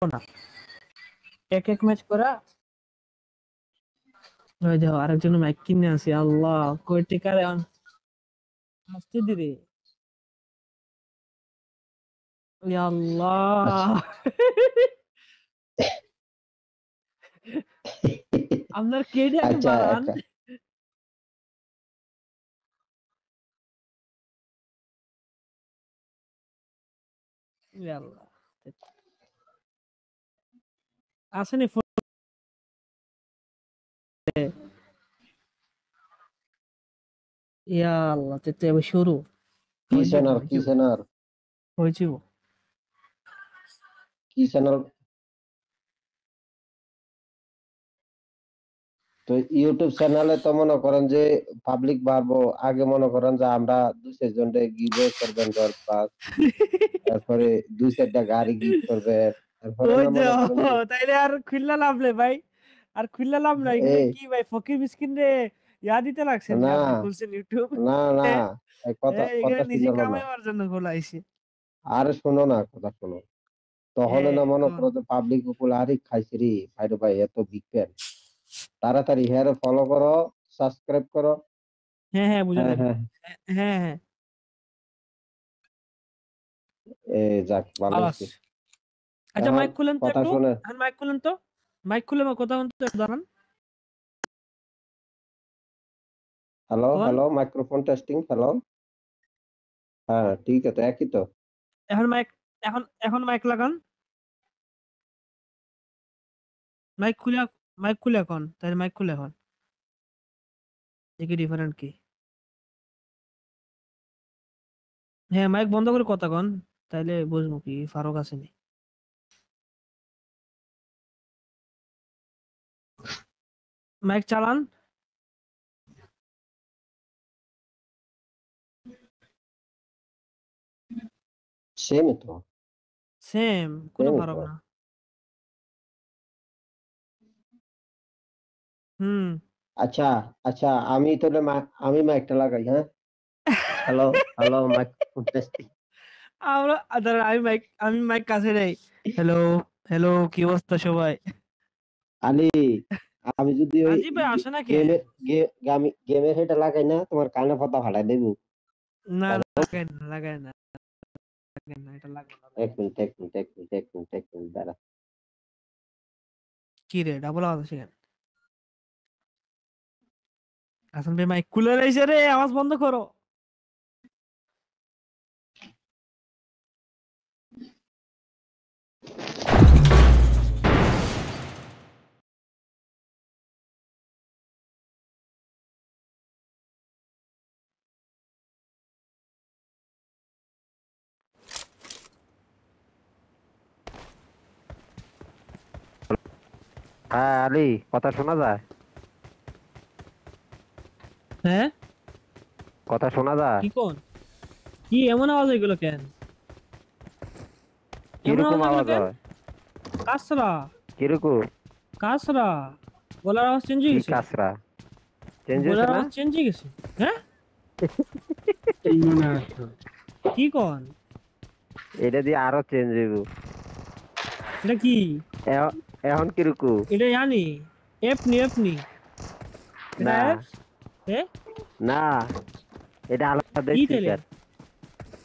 না এক এক ম্যাচ করা। ওই দেখো আরেকজন মাইক কিনে আছে, আল্লাহ কয় টিকারে আসতে দিরে, ইয়া আল্লাহ। আচ্ছা আপনার কেডি আগে আচ্ছা বাড়ান। একটা ইয়া আল্লাহ, আসেনি ফোনে। ইয়া আল্লাহ, তে এবার শুরু কি হয়ে যাব চ্যানেল হয়ে কি যাব চ্যানেল হয়ে যাব। কি চ্যানেল তো ইউটিউব চ্যানেলে তো মনে করেন যে পাবলিক বাড়বো, আগে মনে করেন যে আমরা দুই চারজন গিভওয়ে করবেন 10 5, তারপরে দুই চারটা গাড়ি গিফট করবে, তারপরে ওই না যে মনে করেন যে তাইলে আর খুললা লাভ নেই ভাই, আর খুললা লাভ নাই, এগুলো এই কি ভাই ফকির মিসকিন রে ইয়া দিতে লাগছেন যে না আপনি খুলছেন ইউটিউব। না না এই কথা কথা এখানে নিজে শুনলো না, কামাইবার জন্য খোলা হয়েছে। আরে শোনো না কথা শোনো, তখন না মনে কোন করো যে পাবলিক উপর আরে খাইছে রে ভাই রে ভাই এত বিজ্ঞান, তাড়াতাড়ি হেয়ারে ফলো করো, সাবস্ক্রাইব করো। হ্যাঁ হ্যাঁ বুঝে হ্যাঁ নাই। হ্যাঁ হ্যাঁ হ্যাঁ হ্যাঁ। এ যাক ভালো আওয়াজ। হয়েছে। আচ্ছা এখন মাইক খুলেন তো কথা একটু। শুনে, এখন মাইক খুলেন তো, মাইক খুলে আমার কথা বলতে একটু দাঁড়ান। হ্যালো কোন হ্যালো মাইক্রোফোন টেস্টিং, হ্যালো। হ্যাঁ ঠিক আছে, একই তো। এখন মাইক, এখন মাইক লাগান। মাইক খুলে, মাইক খুলে এখন, তাহলে মাইক খুলে এখন দেখি ডিফারেন্ট কি। হ্যাঁ মাইক বন্ধ করে কথা কন, তাইলে বুঝবো কি ফারক আসেনি। মাইক চালান। সেমই তো, সেম, কোনো সেমই ফারক তো। না। হুম। আচ্ছা আচ্ছা, আমি তাহলে আমি মাইকটা লাগাই, হ্যাঁ। Hello hello microphone testing. আমরা দাঁড়ান, আমি মাইক কাছে নেই। হ্যালো, হ্যালো, কি অবস্থা সবাই? আলি, আমি যদি ওই রাজীব ভাই আসে না কেন? গেমের গেমের হেটা লাগাই না, তোমার কানে পাতা ফাটাই দেবো। না না, লাগাই না, লাগাই না, লাগাই না, এটা লাগবে না, এক লাগাই না। মিনিট এক মিনিট এক মিনিট এক মিনিট এক মিনিট দাঁড়া। কি রে ডাবল আওয়াজ আসে কেন? হাসান ভাই মাইক খুলে রয়েছে রে, আওয়াজ বন্ধ করো। হ্যাঁ আলি, কথা শোনা যায়? হ্যাঁ, কথা শোনা যায়? কি কোন? কি এমন আওয়াজ হয়ে গেল কেন? এমন কিরকম আওয়াজ হয়ে গেল আওয়াজ কেন? হয়? কাসরা, কিরকম? কাসরা, গলার আওয়াজ চেঞ্জ হয়ে কি গেছে। কাঁচরা? চেঞ্জ হয়েছে গলার না? আওয়াজ চেঞ্জ হয়ে গেছে। হ্যাঁ, কি কোন? এটা দিয়ে আরো চেঞ্জ হইব। এটা কি? এখন কিরকম? এটা জানি, এপনি এপনি, এটা না অ্যাপস। এ না, এটা আলাদা কি তাইলে? স্পিকার।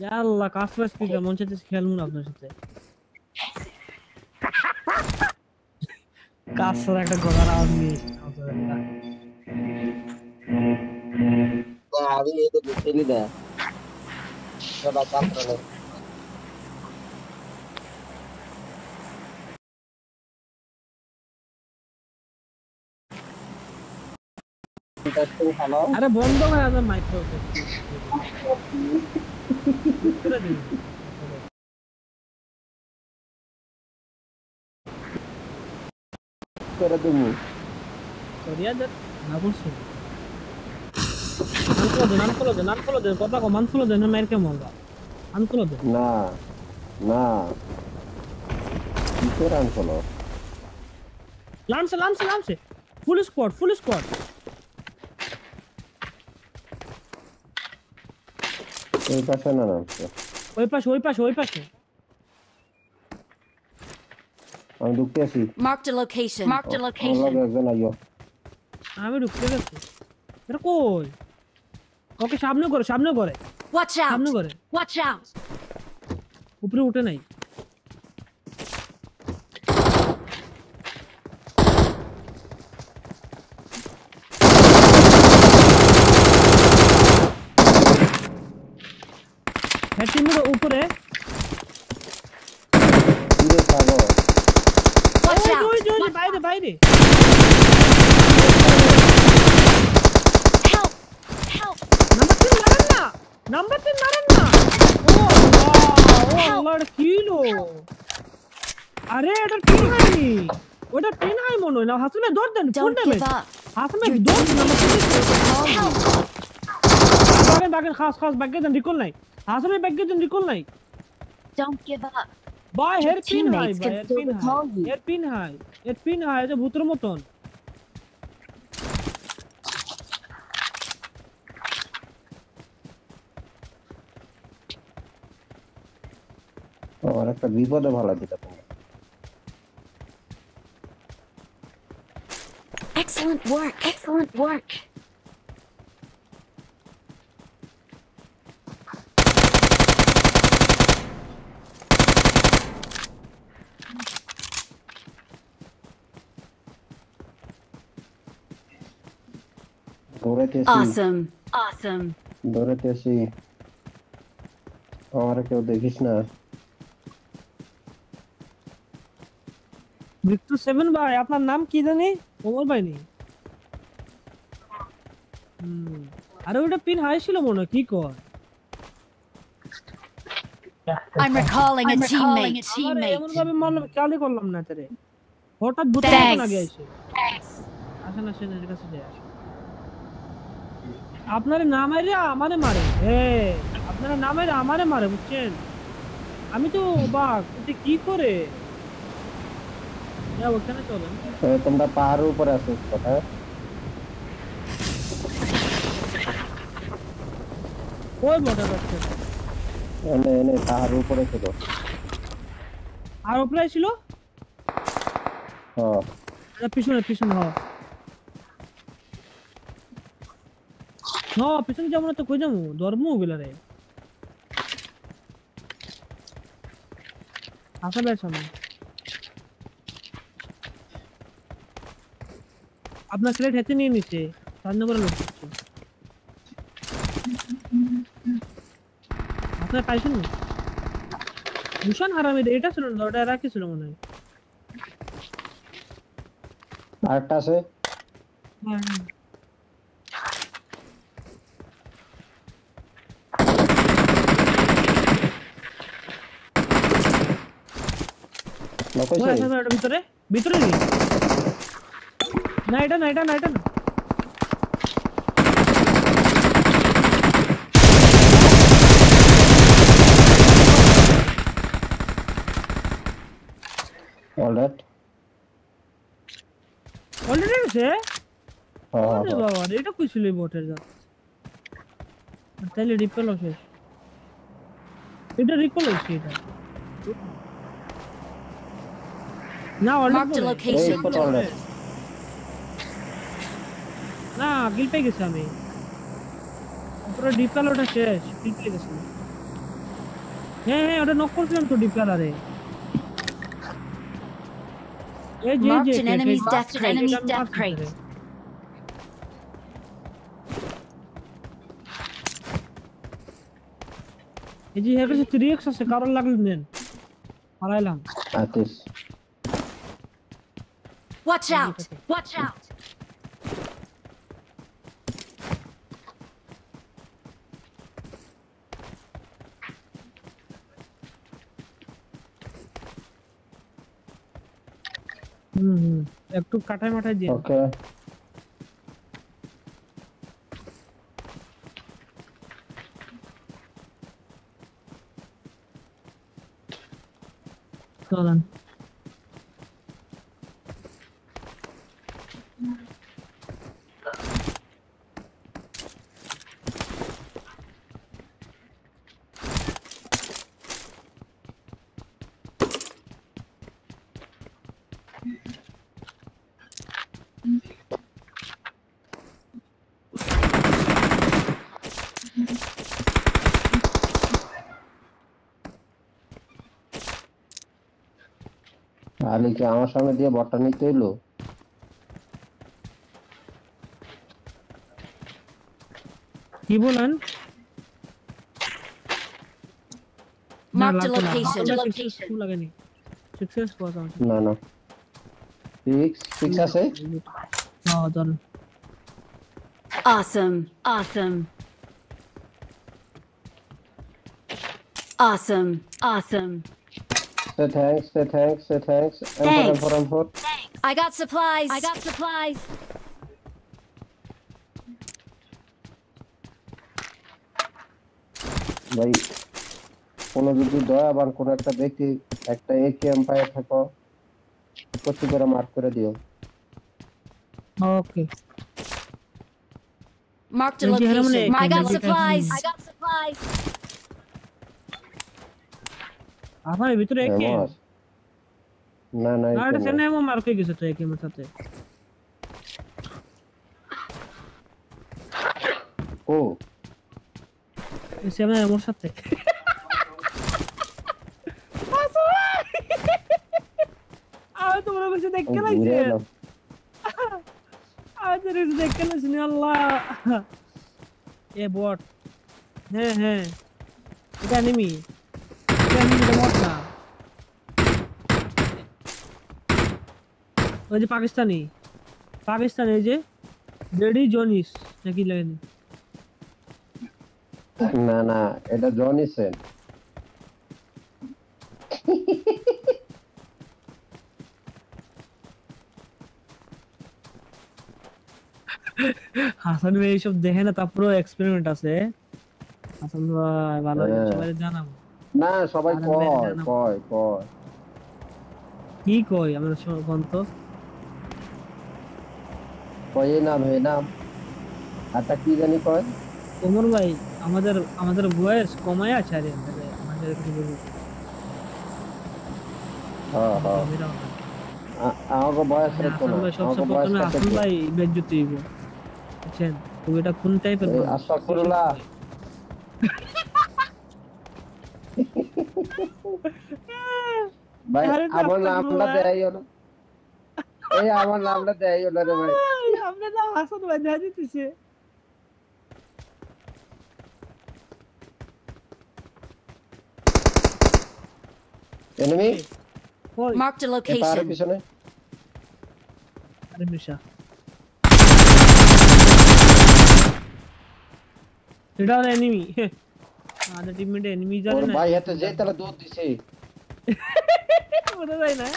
ইয়া আল্লাহ, কাসরা স্পিকার, মন চাইতেছে খেলবো না আপনার সাথে। কাসরা একটা গলার আওয়াজ নিয়ে এসে নাউজুবিল্লাহ। আমি এটা বুঝলি না, এটা কাঁচরা না। হ্যালো, আরে বন্ধ করে আপনার মাইক্রো মিউট করে দিন। করে দেবো। করিয়া দেন, না বলছি। আনফলো দেন, আনফলো দেন, আনফলো দেন, কথা কম, আনফলো দেন, মায়ের কে মঙ্গা, আনফলো দেন। না না, কিসের আনফলো? লামছে লামছে লামছে, ফুল স্কোয়াড, ফুল স্কোয়াড। এই পাশে না নামছে। ওই পাশে, ওই পাশে, ওই পাশে। আমি ঢুকতেছি Marked a location. Marked a আমার location. লগে একজন আইও আমি ঢুকতে গেছি এটা কই ওকে সামনে করে Watch out. সামনে করে Watch out. উপরে উঠে নাই হ্যাঁ টিমের উপরে কিরে সাগর Watch out. ওই যে বাইরে Help. Help. নাম্বার 3 মারেন না ও আল্লাহ এটা কি হলো আরে এটা টিন হয়নি ওটা টিন হয় মনে হয় না হাসলে দৌড় দেন ফুল Don't ড্যামেজ give up. হাসলে Your দৌড় দেন Help. বাগেন খাস ব্যাগে দেন রিকল নাই হাসলে ব্যাগে দেন রিকল নাই Don't give up. ভাই Your hair pin high teammates can still recall you. এর পিন হাই এটা ভূতের মতন আমার একটা বিপদে ভালো দিতে তোমরা Excellent work. Excellent work. দৌড়াইতেছি Awesome. Awesome. দৌড়াইতেছি আমার কেউ দেখিস না ভিক্টর 7 ভাই আপনার নাম কি জানি ওমর ভাই নি আরে ওটা পিন হাই ছিল মনে হয়, কি কর I'm recalling a teammate. আরে এমন ভাবে মারলাম খেয়ালই করলাম না তারে হঠাৎ ভূতের Thanks. মতন আগে এসে আসেন এর কাছে যাই আসেন আপনার নাম আইরে আমারে মারে আপনার নাম আইরে আমারে মারে বুঝছেন আমি তো বাক এটা কি করে ওখানে চলেন তোমরা পাহাড়ের উপরে আছো কথা ওই মোটা যাচ্ছে এনে পাহাড়ের উপরে ছিল আর উপরে ছিল হ্যাঁ পিছনে পিছনে যাবো না তো কই যাবো ধর্ম গেলারে আসা বের সামনে আপনার ক্রেট হেতে নিয়ে নিছে সামনে করে লোক দিচ্ছে আপনার পাইছেন না ভূষণ হারামি এটা ছিল না ওটা রাখি ছিল মনে হয় আরেকটা আছে ভিতরে নেই না এটা না অলরেডি আছে আরে বাবা এটা কই ছিল বটের যা তাহলে রিপেল শেষ এটা রিকল হচ্ছে এটা না Marked a location. না গিল পেয়ে গেছি আমি পুরো ডিপেল ওটা শেষ গিল পেয়ে গেছি হ্যাঁ ওটা নক করছিলাম তো ডিপেলারে Marked an enemy's death crate. এই যে এর কাছে 3x আছে কারণ লাগলে নেন হারাইলাম আতিস Watch out. Watch out. একটু কাটায় মাটায় দিন ওকে চলেন আলী কি আমার সামনে দিয়ে বটটা নিতে হইলো? কি বলেন? Marked a location. লাগেনি। সাকসেস পাওয়া যাচ্ছে। না না 6 আছে? হ্যাঁ দন। Awesome. Awesome. Awesome. Awesome. Say thanks. Thanks. M4. I got supplies. I got supplies. ভাই কোন যদি দয়াবান কোন একটা ব্যক্তি একটা একেএম পায় থাকো কষ্ট করে মার্ক করে দিও। ওকে। Marked a location. I got supplies. I got supplies. আমার ভিতরে একে না না এটা সেনে এমন মার্ক হয়ে গেছে তো একে এর সাথে। ও সেনে আমার সাথে। আমি তোমার কাছে দেখতে লাগছে। আজ রে দেখতে লাগছে আল্লাহ। এ বট। হ্যাঁ এটা এনিমি। এটা এনিমি তো বট না। ওই যে পাকিস্তানি এই যে রেডি জনিস নাকি লাগেনি? না এটা জনিসেন। হাসান ভাই এইসব দেখে না, তারপরে এক্সপেরিমেন্ট আছে। হাসান ভাই ভালো সবাই জানাবো না সবাই কয় কি কই আমরা বন্ধ কয় নাম আটা কি জানি কয় ওমর ভাই আমাদের বয়স কমায় আছে আরে আমাদের কিছু বলবো। হ্যাঁ আমাকে বয়স হতো না। সবচেয়ে প্রথমে হাসান ভাই বেজ্জতি হইব বুঝছেন? তো এটা কোন টাইপের আস্তাগফিরুল্লাহ। ভাই আমার নামটা দেইও না। আমার নামটা দেইও না রে ভাই। আপনি না হাসান ভাই দেখা দিতেছে। Enemy Marked a location. পিছনে আরে মিশা এটা এনিমি। আমাদের টিমমেট এনিমি জানে ওর না। ভাই এত যে তারা দৌড় দিছে ওটা যাই না।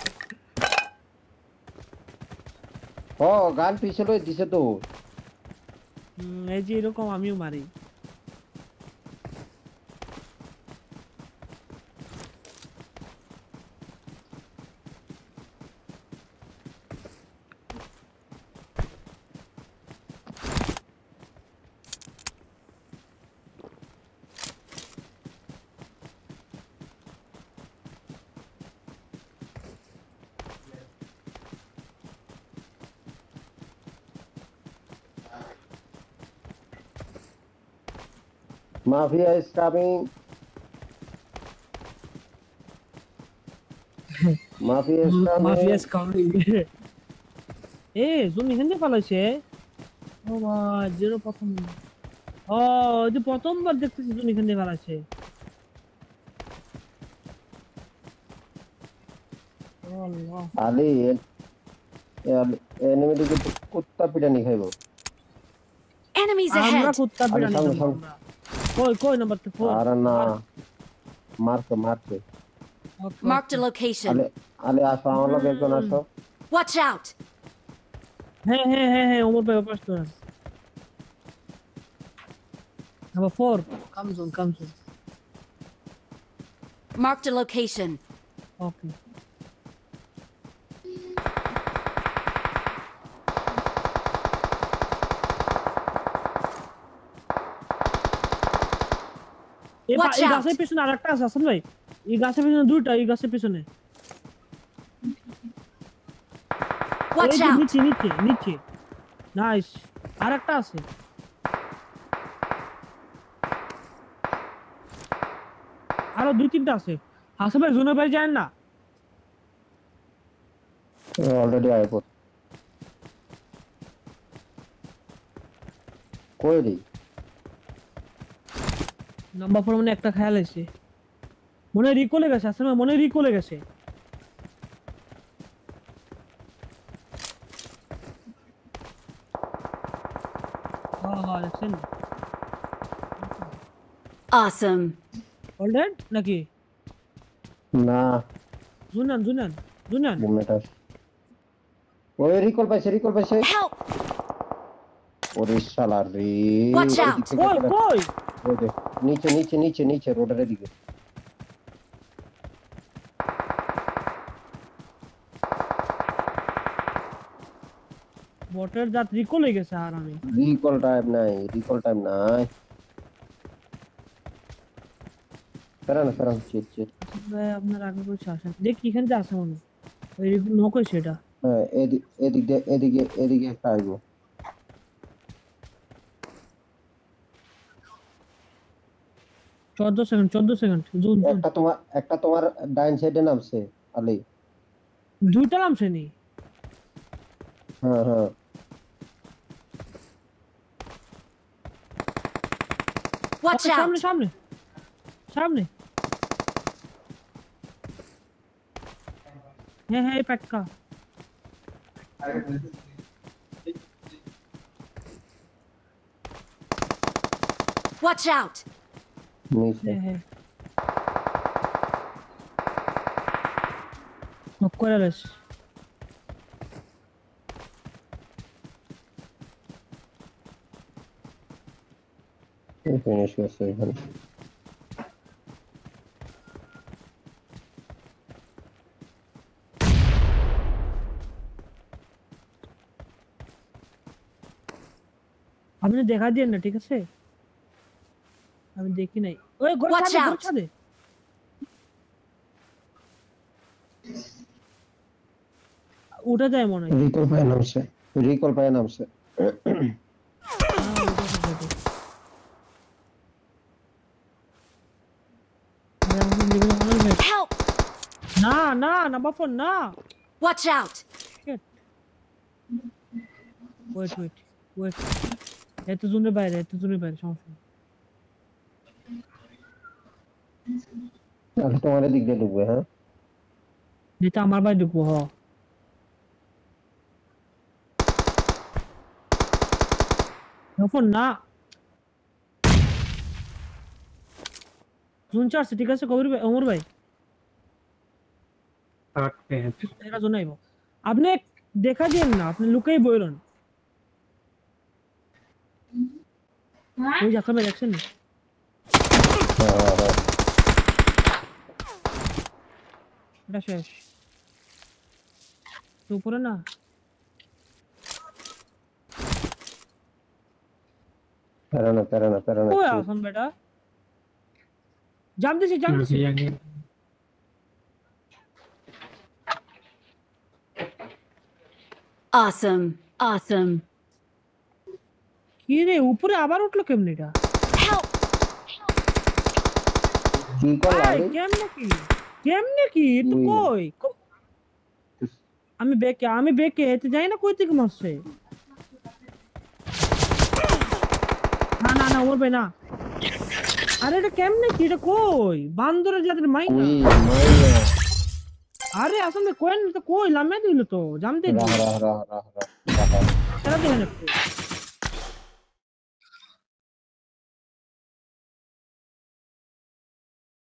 ও গান পিছনে দিছে তো। এই যে এরকম আমিও মারি। Mafia is coming. Mafia is coming. Zoom এখানে পালাইছে। ও ভাই জিরো প্রথম। যে প্রথমবার দেখতেছি জুম এখানে পালাইছে। আল্লাহ আলী এনিমি দিকে কুত্তা পিটানি খাইবো। Enemies আমরা ahead. কুত্তা পিটানি খাবো আমরা। কই নাম্বার 4? আরে না মারতে Marked a location. আলে আসো আমার লগে একজন আসো। Watch out. হ্যাঁ ওমর ভাই পাস তো। Number 4 comes on. Marked a location. Okay. এই গাছের পিছনে আরেকটা আছে হাসান ভাই। এই গাছের পিছনে দুইটা, এই গাছের পিছনে। Watch out! নিচে নিচে নিচে নাইস আরেকটা আছে আরো দুই তিনটা আছে হাসান ভাই জুনের ভাই যায় না অলরেডি আইপো কই রে নাম্বার 4 মানে একটা খেয়াল আছে মনে রিকলে গেছে হাসান ভাই মনে রিকলে গেছে হ্যাঁ দেখছেন Awesome. অলরেড নাকি না জুনান মুভমেন্টার ওই রিকল পাইছে Help! ওরে শালা রে Watch out! কই ওই দেখ নিচে রোডের দিকে বটের জাত রিকলে গেছে আর আমি রিকল টাইম নাই ফেরান চিট ভাই আপনার আগে কিছু আসেন দেখ এখানে যা আছে মনে ওই নকই সেটা হ্যাঁ এদিকে একটা আইবো 14 সেকেন্ড জুন একটা তোমার ডাইন সাইডে নামছে আলি দুইটা নামছে নি হ্যাঁ Watch out! সামনে হ্যাঁ পাক্কা Watch out! নিচে হ্যাঁ নক করে রেস ফিনিশ করছে এখানে আপনি দেখা দিয়েন না ঠিক আছে আমি দেখি নাই ওই Watch out! গোছাদে উঠে যায় মনে হয় রিকল পায় নামছে Help! না বাপন না Watch out! ওয়েট এত জনের বাইরে সমস্যা নেই। তাহলে তোমার দিক দিয়ে ঢুকবে হ্যাঁ যেটা আমার বাইরে ঢুকবো বাপন না জুন চারছে ঠিক আছে কবির ভাই ওমর ভাই এরা জনাইব আপনি দেখা দিয়েন না আপনি লুকাই বইলেন ওই যাকে দেখছেন না এটা শেষ তো উপরে না প্যারানা ওই আসাম বেটা জাম দিছি Awesome. কি রে উপরে আবার উঠলো কেমনে এটা Help! কেমনে কি একটু কই আমি বেকে এতে যাই না কই থেকে মারছে না ওর ভাই না আরে এটা কেমনে কি এটা কই বান্দরের জাতের মাইনা আরে আসলে কোয়েন তো কই লামে দিল তো জানতে রাহ সেটা দেখেন একটু